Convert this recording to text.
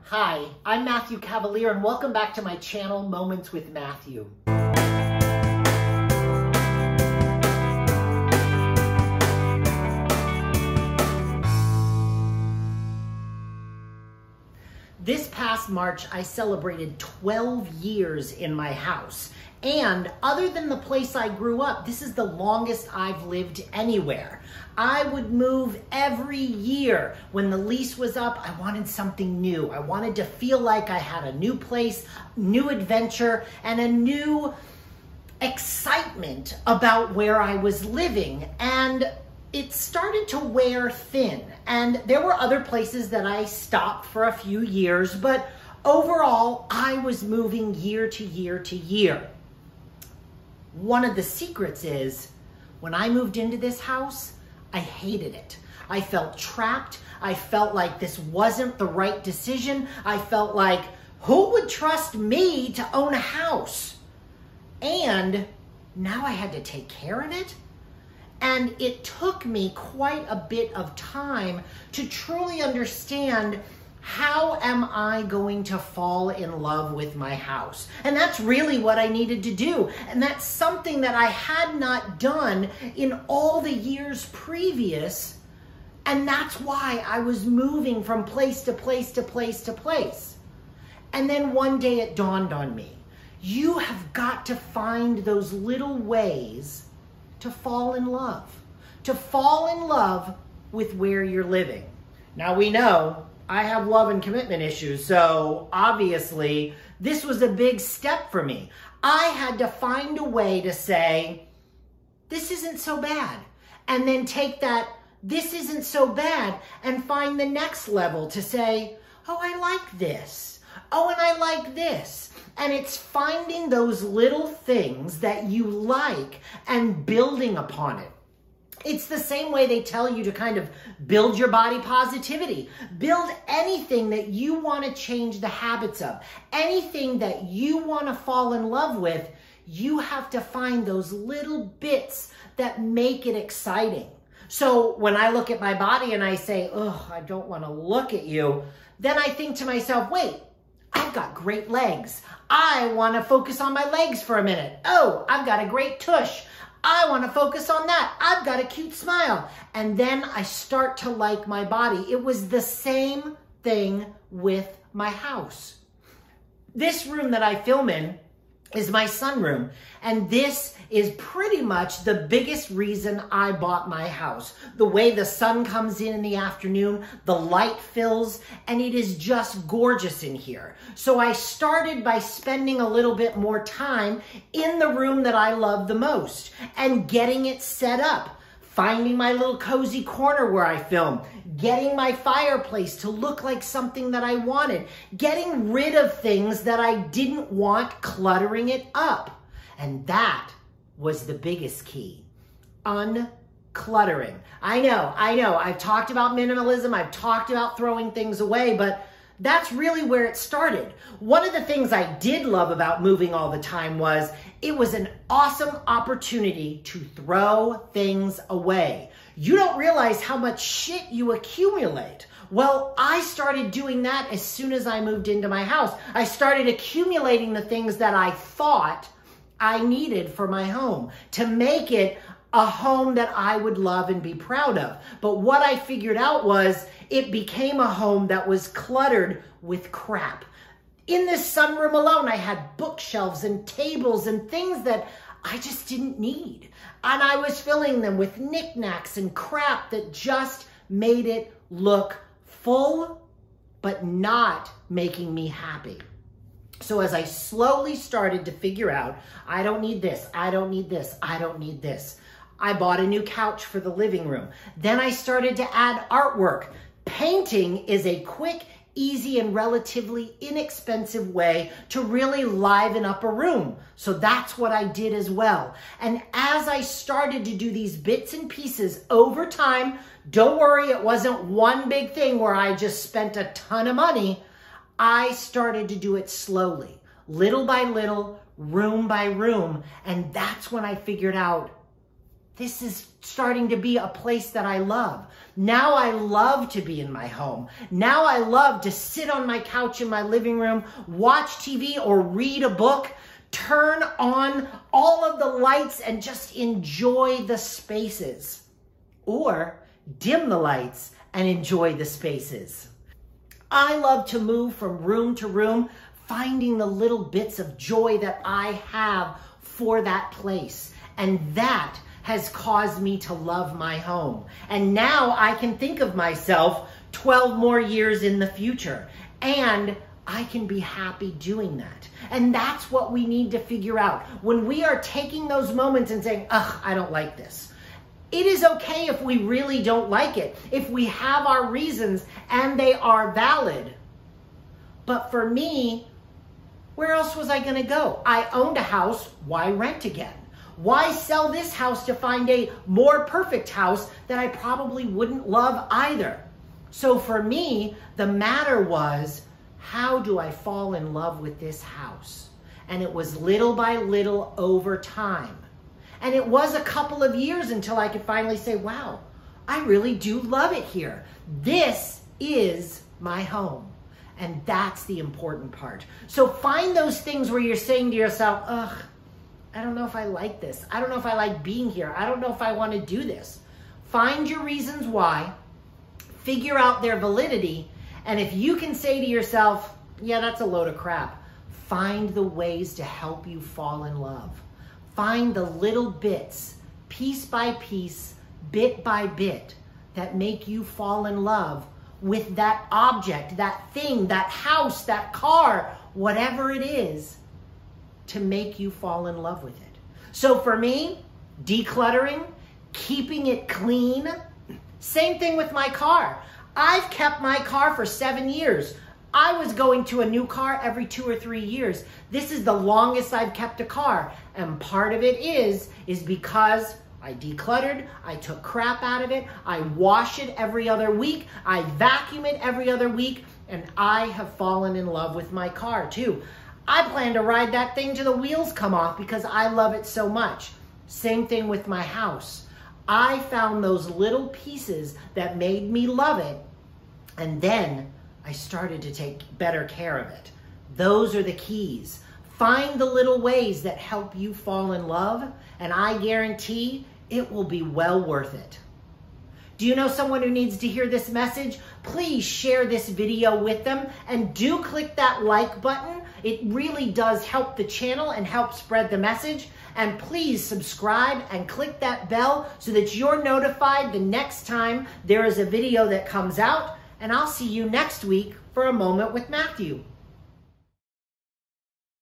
Hi, I'm Matthew Cavalier, and welcome back to my channel, Moments with Matthew. This past March, I celebrated 12 years in my house. And other than the place I grew up, this is the longest I've lived anywhere. I would move every year. When the lease was up, I wanted something new. I wanted to feel like I had a new place, new adventure, and a new excitement about where I was living. And it started to wear thin. And there were other places that I stopped for a few years, but overall, I was moving year to year to year. One of the secrets is, when I moved into this house, I hated it. I felt trapped. I felt like this wasn't the right decision. I felt like, who would trust me to own a house? And now I had to take care of it. And it took me quite a bit of time to truly understand, how am I going to fall in love with my house? And that's really what I needed to do. And that's something that I had not done in all the years previous. And that's why I was moving from place to place to place to place. And then one day it dawned on me, you have got to find those little ways to fall in love with where you're living. Now we know I have love and commitment issues, so obviously this was a big step for me. I had to find a way to say, this isn't so bad. And then take that, this isn't so bad, and find the next level to say, oh, I like this. Oh, and I like this. And it's finding those little things that you like and building upon it. It's the same way they tell you to kind of build your body positivity. Build anything that you want to change the habits of. Anything that you want to fall in love with, you have to find those little bits that make it exciting. So when I look at my body and I say, oh, I don't want to look at you, then I think to myself, wait, I've got great legs. I want to focus on my legs for a minute. Oh, I've got a great tush. I want to focus on that. I've got a cute smile. And then I start to like my body. It was the same thing with my house. This room that I film in is my sunroom. And this is pretty much the biggest reason I bought my house. The way the sun comes in the afternoon, the light fills, and it is just gorgeous in here. So I started by spending a little bit more time in the room that I love the most and getting it set up. Finding my little cozy corner where I film, getting my fireplace to look like something that I wanted, getting rid of things that I didn't want, cluttering it up. And that was the biggest key, uncluttering. I know, I've talked about minimalism, I've talked about throwing things away, but that's really where it started. One of the things I did love about moving all the time was it was an awesome opportunity to throw things away. You don't realize how much shit you accumulate. Well, I started doing that as soon as I moved into my house. I started accumulating the things that I thought I needed for my home to make it a home that I would love and be proud of. But what I figured out was it became a home that was cluttered with crap. In this sunroom alone, I had bookshelves and tables and things that I just didn't need. And I was filling them with knickknacks and crap that just made it look full, but not making me happy. So as I slowly started to figure out, I don't need this, I don't need this, I don't need this, I bought a new couch for the living room. Then I started to add artwork. Painting is a quick, easy, and relatively inexpensive way to really liven up a room. So that's what I did as well. And as I started to do these bits and pieces over time, don't worry, it wasn't one big thing where I just spent a ton of money. I started to do it slowly, little by little, room by room. And that's when I figured out this is starting to be a place that I love. Now I love to be in my home. Now I love to sit on my couch in my living room, watch TV or read a book, turn on all of the lights and just enjoy the spaces. Or dim the lights and enjoy the spaces. I love to move from room to room, finding the little bits of joy that I have for that place. And that has caused me to love my home. And now I can think of myself 12 more years in the future. And I can be happy doing that. And that's what we need to figure out. When we are taking those moments and saying, ugh, I don't like this. It is okay if we really don't like it, if we have our reasons and they are valid. But for me, where else was I going to go? I owned a house. Why rent again? Why sell this house to find a more perfect house that I probably wouldn't love either? So for me, the matter was, how do I fall in love with this house? And it was little by little over time. And it was a couple of years until I could finally say, wow, I really do love it here. This is my home. And that's the important part. So find those things where you're saying to yourself, ugh, I don't know if I like this. I don't know if I like being here. I don't know if I want to do this. Find your reasons why, figure out their validity, and if you can say to yourself, yeah, that's a load of crap, find the ways to help you fall in love. Find the little bits, piece by piece, bit by bit, that make you fall in love with that object, that thing, that house, that car, whatever it is, to make you fall in love with it. So for me, decluttering, keeping it clean, same thing with my car. I've kept my car for 7 years. I was going to a new car every 2 or 3 years. This is the longest I've kept a car. And part of it is because I decluttered, I took crap out of it, I wash it every other week, I vacuum it every other week, and I have fallen in love with my car too. I plan to ride that thing till the wheels come off because I love it so much. Same thing with my house. I found those little pieces that made me love it, and then I started to take better care of it. Those are the keys. Find the little ways that help you fall in love, and I guarantee it will be well worth it. Do you know someone who needs to hear this message? Please share this video with them, and do click that like button. It really does help the channel and help spread the message. And please subscribe and click that bell so that you're notified the next time there is a video that comes out. And I'll see you next week for A Moment with Matthew.